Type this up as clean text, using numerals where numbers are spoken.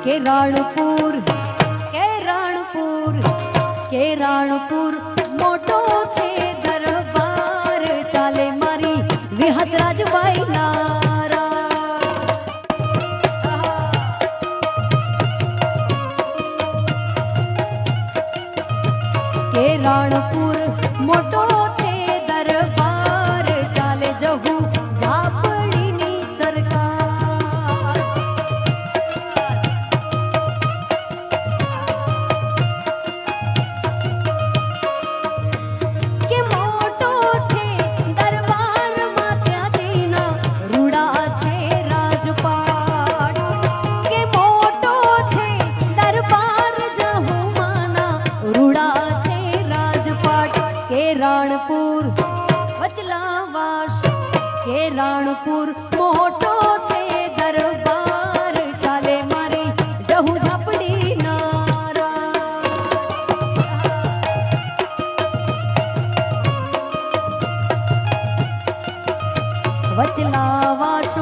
કેરાણપુર કેરાણપુર કેરાણપુર મોટો છે દરબાર ચાલે મારી વિહત રાજબાઈ નારા કેરાણપુર મોટો છે દરબાર ચાલે જહુ ઝાપડીની સરકાર કે મોટો છે દરબારમાં ત્યાં તેના રૂડા છે રાજપાટ કે મોટો છે દરબાર જહુ માના રૂડા છે રાજપાટ કેરાણપુર વચલાવાસ કેરાણપુર મોટો છે દરબાર ચાલે મારી જહુ ઝાપડી નારા વચલાવાસ